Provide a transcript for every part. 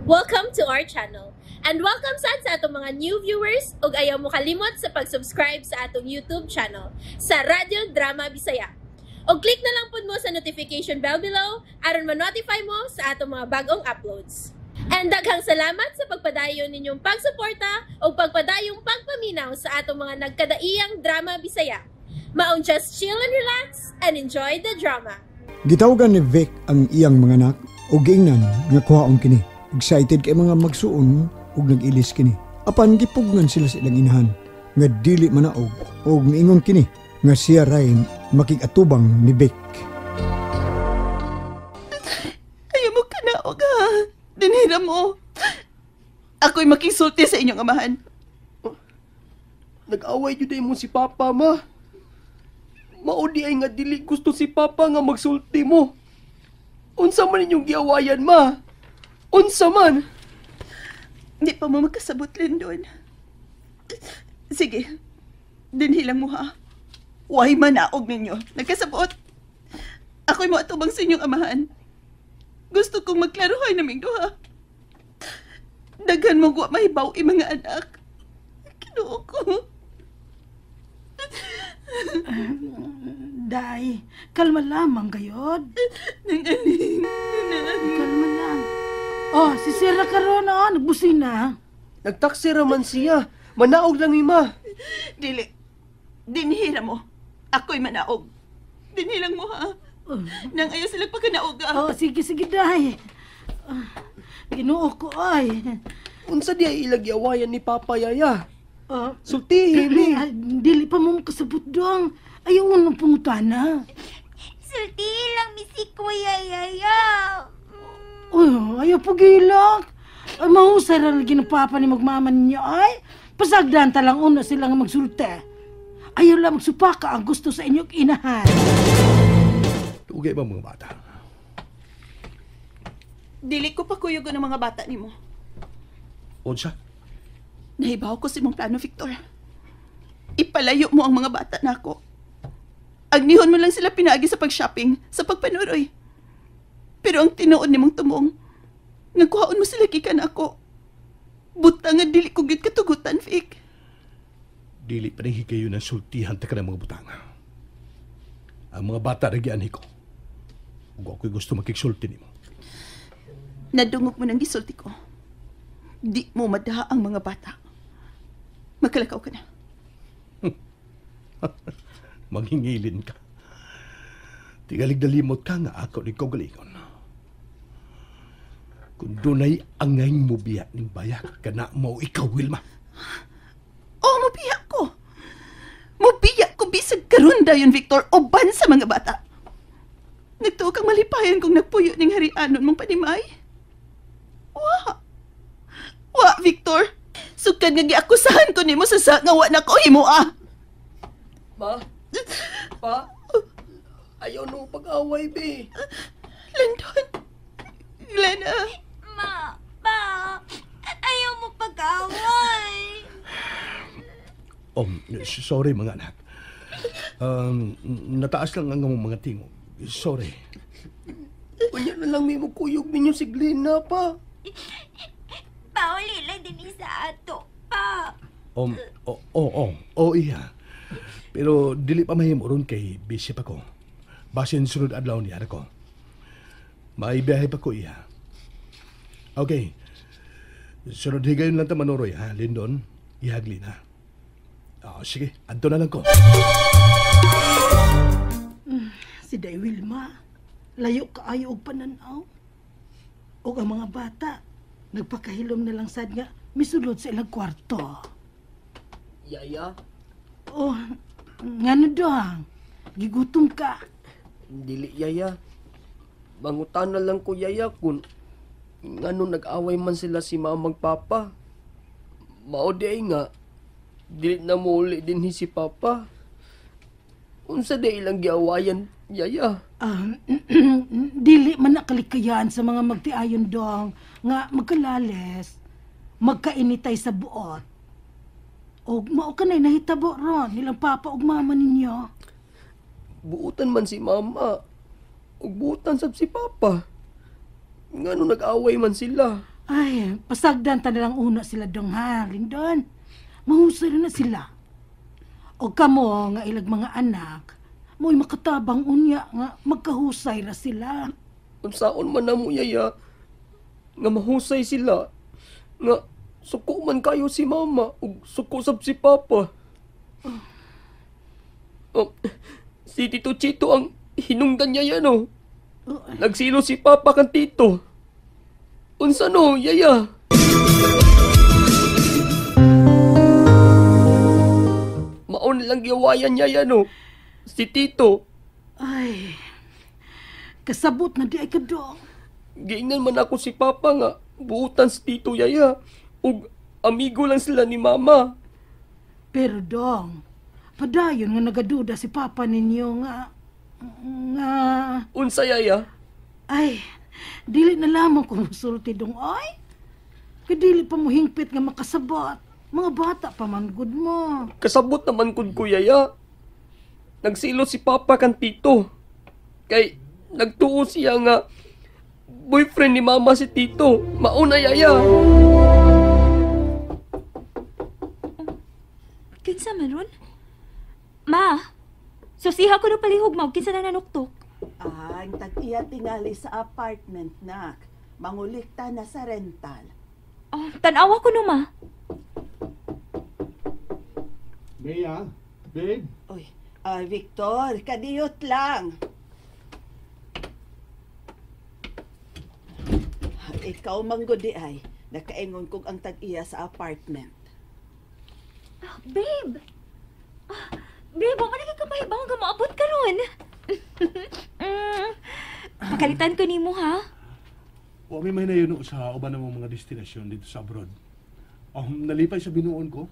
Welcome to our channel. And welcome sa atong mga new viewers ug ayaw mo kalimot sa pag-subscribe sa atong YouTube channel sa Radio Drama Bisaya. O click na lang pud mo sa notification bell below aron ma-notify mo sa atong mga bagong uploads. And daghang salamat sa pagpadayon ninyong pagsuporta o pagpadayong pagpaminaw sa atong mga nagkadaiyang Drama Bisaya. Maong just chill and relax and enjoy the drama. Gitawagan ni Vic ang iyang mga anak o giingnan nga kuhaon kini. Excited kay mga magsuon ug nag-ilis kini. Apan gipugnan sila sa ilang inahan nga dili manaog ug niingon kini nga siya Ryan makig-atubang ni Vic. Ayaw mo kanaog ha. Dinira mo. Ako'y makisulti sa inyong amahan. Nag-away yun mo si Papa, ma. Maudi ay nga dili gusto si Papa nga magsulti mo. Unsa man inyong giawayan, ma? Unsa man? Hindi pa mo magkasabot, Lindon. Sige, dinhilang mo ha. Huwag manaog ninyo. Nagkasabot. Ako'y maatubang sa inyong amahan. Gusto kong magklaruhay naming duha. Daghan mo guwa mahibaw mga anak. Kinuo ko. Day, kalma lamang gayod. Nangaling. Kalma lang. Oh, si Sira karon nagbusin na. Nagtaksi raman siya. Manaog lang ni ma. Dili. Dinhira mo. Ako'y manaog. Dinhilang mo ha. Nang ayaw sila pagkanaog ha. Oh, sige, Day. Ginoo ko ay. Unsa di ay ilag giawayan ni Papa Yaya? Oh, Sultihin ni. dili pa mo kasabot dong. Ayaw mo nang pungutana. Sulti lang, misi Kuya Yaya. Oh, ayaw po gilak. Ay, mahusay rin lagi ng papa ni magmama ninyo ay. Pasagdan talang una silang magsulte. Ayaw lang magsupaka ang gusto sa inyong inahan. Tugay ba mga bata? Dili ko pa kuyugo ng mga bata ni mo. Unsa? Nahibaw ko si mong plano, Victor. Ipalayo mo ang mga bata na ako. Agnihon mo lang sila pinaagi sa pag-shopping, sa pagpanuroy. Pero ang tinuod ni mong tumong, nagkuhaon mo sila kikan ako. Butang nga dili ko gid katugutan, Vic. Dili pa rin higayon ng sultihan ta ka ng mga butanga. Ang mga bata nagyan ko. Ug ako'y gusto makiksulti nimo. Nadungog mo ng gisulti ko. Di mo madaha ang mga bata. Magkalakaw ka na. Manghingilin ka. Tigalig dalimot ka nga ako ni Kogalingon. Kung dunay angay mo biya ng bayak ka na mo ikaw, Wilma. Oh, mabiyak ko. Mabiyak ko bisag karon dayon, Victor, oban sa mga bata. Nagtuo kang malipayan kung nagpuyo ning harianon mong panimay. Wa, Victor. Sukad nga giakusahan ko nimo sa nga wa na ko himuha. Ma? Pa? Ayaw nung pag-away, be. Landon. Glenna. Ma, pa, ayaw mo pag-away. Sorry mga anak. Nataas lang ang mga tingog. Sorry. Kanya na lang may magkuyog ninyo si Glenna, pa. Pauli lang din sa ato, pa. Iya. Pero dili pa mahimo ron kay busy pa ko. Basin sunod adlaw niya ko. Maibiyahe pa ko iya. Okay. Sunod higayon lang ta manuroy ha, Lindon. Ihagli na. Sige, adto na lang ko. Si Day Wilma, layo kaayo og pananaw. O ang mga bata, nagpakahilom na lang sad nga misulod sa ilang kwarto. Yaya? Oh, ngano dong? Gigutom ka. Dili, Yaya. Mangutan na lang ko, Yaya, kung ngano nag-away man sila si mamang Papa. Maudi ay nga, dili na muli din si Papa. Unsa day ilang giawayan, Yaya? Dili man nakalikayan sa mga magtiayon dong nga magkalales, magkainitay sa buot. O mao kanay nahitabo ron nilang papa ug mama ninyo. Buutan man si Mama. Ug buutan sab si Papa. Ngano nag-away man sila? Ay, pasagdan ta na lang una sila dong ha, Lindon. Mahusay na sila. O kamo nga ilag mga anak, mo'y makatabang unya nga magkahusay ra sila. Unsaon man na mo, yaya, nga mahusay sila, nga suko man kayo si mama, ug suko sab si papa. Oh, si Tito Chito ang hinungdan niya yan, oh. Nagsilo si papa kan tito. Unsa no, yaya? Maon lang giwayan niya yan, oh. Si Tito. Ay, kasabot na di ay kadong. Giingnan man ako si papa nga, buutan si Tito yaya. Ug amigo lang sila ni mama. Pero dong, padayon nga nagaduda si papa ninyo nga Unsa yaya? ay, dili na lamang kung musulti dong ay. Kadili pa mo hingpit nga makasabot. Mga bata pa man gud mo. Kasabot naman kud ko yaya. Nagsilo si papa kan Tito. Kay nagtuo siya nga boyfriend ni mama si Tito. Mauna yaya. Kinsa man ron? Ma, susiha ko na palihog mo. Kinsa na nanuktok? Ang tag-iya tingali sa apartment, nak. Mangulikta na sa rental. Oh, tanawa ko no, ma. Bea, babe. Uy, Victor, kadiyot lang. Ikaw manggodi ay, nakaingon kong ang tag-iya sa apartment. Babe! Babe, wala na ka mahibang nga maabot ka ron. Pakalitan ko nimo ha? Wa may mahinayon sa uban ng mga destinasyon dito sa abroad. Nalipay sa binuon ko.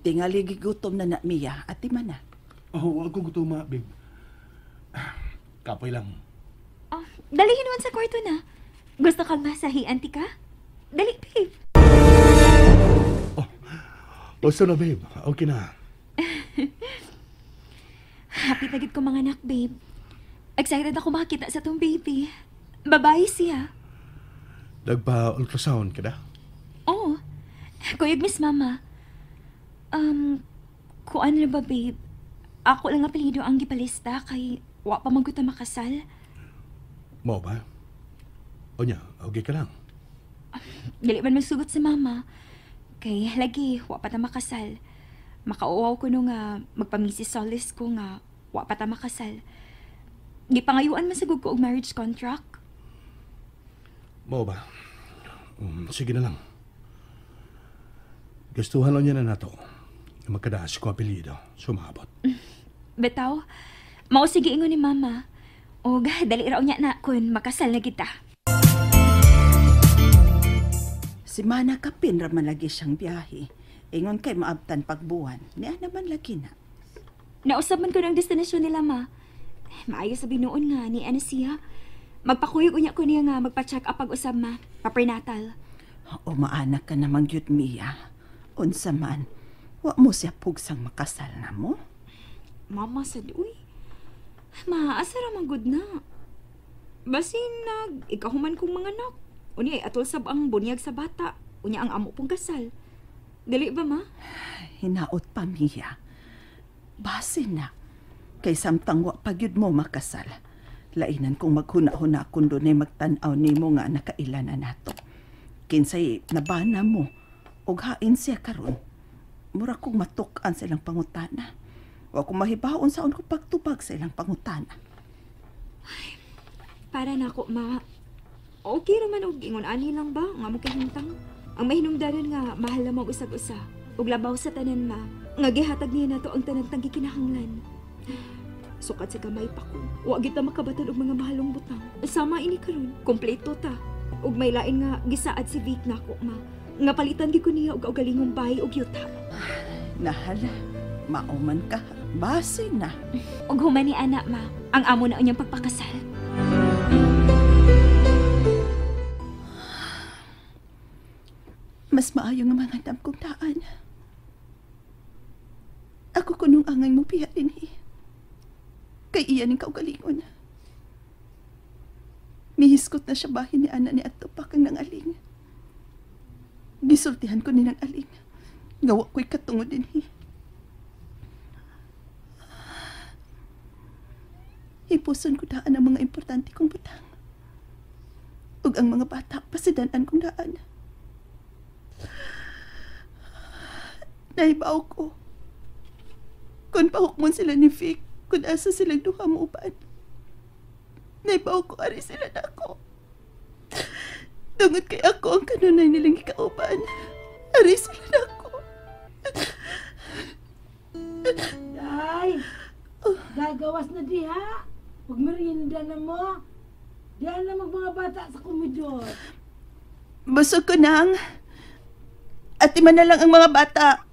Tingali gigutom na Mia, at man na. Wag ko gutuma, babe. Kapoy lang. Dalihin naman sa kwarto na. Gusto kang masahian, tika? Dali, babe. Gusto na, babe. Okay na. Happy na gid ko mga anak, babe. Excited ako makakita sa tong baby. Babae siya. Nagpa-ultrasound ka na? Oo. Kuyog, Miss Mama. Kung ano ba, babe? Ako lang apelido ang gipalista kay wa pa man ko ta makasal. Mo ba? O niya, okay ka lang. Dili man magsugot si Mama. Kay lagi, wa pa ta makasal. Makauwaw ko no nga magpamisi solace ko nga wa pa ta makasal. Gipangayuan man sagud ko og marriage contract. Mo ba? Sige na lang. Gustuhan lang niya na nato. Magkadaas ko apelido. Sumabot. Betaw, mao sige ingon ni Mama. O dali raw niya na kun makasal na kita. Si Mana kapin raman lagi siyang biyahe. Ingon kay maabtan pagbuwan. Niya naman lagi na. Nausab man ko ng destinasyon nila, Ma. Maayo sa binuon nga ni siya. Magpakuyog unya ko niya nga magpa-check up pag-usab, Ma. Pa-prenatal. O maanak ka namang yun, Mia. Unsa man, wa mo siya pugsang makasal na mo? Mama sad, uy. Ma, asa ramang good na. Basin ikahuman kong mga anak. Unya ay atol sab ang bunyag sa bata. Unya ang amo pong kasal. Dali ba, Ma? Hinaot pa, Mia. Base na. Kay samtang wa pagyud mo makasal. Lainan kung maghuna-huna kung doon ay magtanaw ni mo nga nakailan na nato. Kinsay nabana mo. Og hain siya karon. Mura kong matukan sa ilang pangutana. Wa kong mahibaon sa kong pagtubag sa ilang pangutana. Para na ako, Ma. Okay raman og ingon ani lang ba nga mo kahintang. Ang mahinungdanon nga mahal na mo usag-usa. Ug labaw sa tanan, Ma. Nga gihatag niya nato ang tanan tang gikinahanglan. Sukat sa gamay pa ko. Wa gid ta makabatan og mga mahalong butang. Sama ini karon, kompleto ta. Ug may lain nga gisaad si Vic nako, Ma. Nga palitan gid ko niya og kaugalingong bahay og yuta. Nahala, mauman ka. Base na. Og human ni anak, Ma. Ang amo na unyang pagpakasal. Mas maayo nga mga dam kong daan. Ako kunong angay mo piya din Kay iyan ang kaugalingon. Mihiskot na siya bahin ni Ana ni Ato pa kang nangaling. gisultihan ko ni ng aling. Ngawa ko'y katungod din. Ipuson ko daan ang mga importante kong butang. Ug ang mga bata, pasidanan kong daan. Naibaw ko. Kung pahukmon sila ni Vic, kung asa silang duha mo uban. Naibaw ko, ari sila na ako. Tungod kay ako ang kanunay nilang ikauban. Ari sila na ako. Day, gagawas na diha. Huwag merienda na mo. Diyan na mga bata sa komedor. Busog ko nang. At man na lang ang mga bata.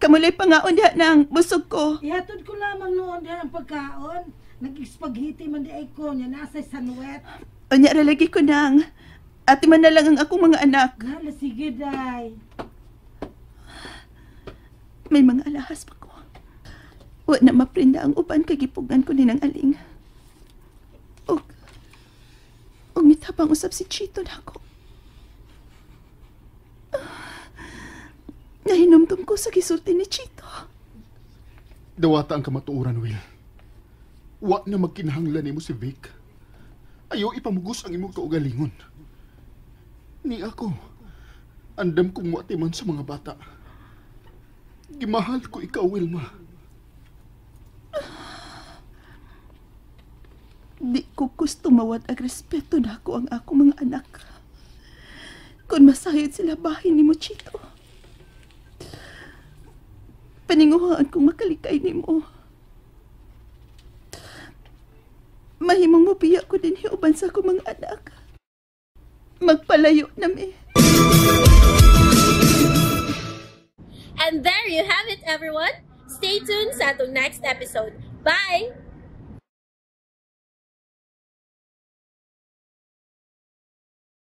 Kamulay pangaon diha nang. Busog ko. Ihatod ko lamang noon diyan ang pagkaon. Nag-spaghetti man di ay ko niya nasa sanuet. O niya ralagi ko nang. At man na lang ang akong mga anak. Nala, sige, Day. May mga alahas pa ko. Wa na maprinda ang uban kay gipugan ko ni ng aling. Og mitabang usab si Chito na ako. Nahinumdum ko sa gisulti ni Chito. Dawata ang kamatuoran, Will. Wa na magkinahanglan nimo si Vic. Ayaw ipamugos ang imong kaugalingon. Ni ako, andam kong watiman sa mga bata. Gimahal ko ikaw, Wilma. Di ko gusto mawat ang respeto na ako ang akong mga anak. Kung masayod sila bahin ni mo, Chito. Paninguhaan kong makalikay ni mo. Mahimong mabiya ko din hiuban sa akong mga anak. Magpalayo na mi. And there you have it, everyone. Stay tuned sa atong next episode. Bye!